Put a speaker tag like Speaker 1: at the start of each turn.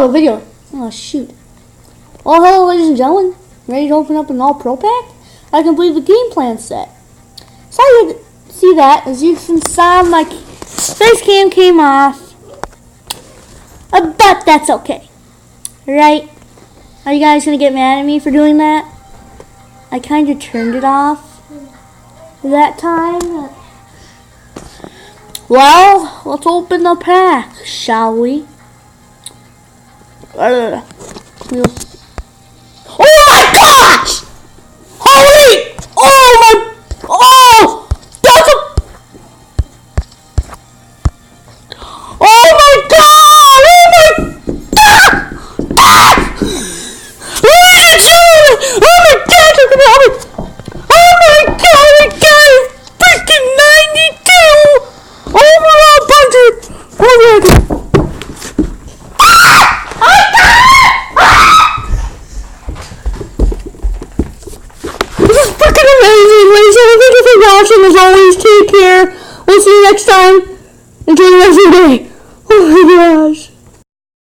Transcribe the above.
Speaker 1: the video. Oh, shoot. Well, hello, ladies and gentlemen. Ready to open up an all-pro pack? I completed the game plan set. Sorry to see that. As you can see, my face cam came off. But that's okay. Right? Are you guys going to get mad at me for doing that? I kind of turned it off that time. Well, let's open the pack, shall we? Oh my gosh! Holy! Oh my! Oh! That's a... Oh my god! Oh my god! Oh my god! Oh my god! We got a freaking 92 over 100 already. Amazing, ladies and gentlemen. Thank you for watching. As always, take care. We'll see you next time. Enjoy the rest of your day.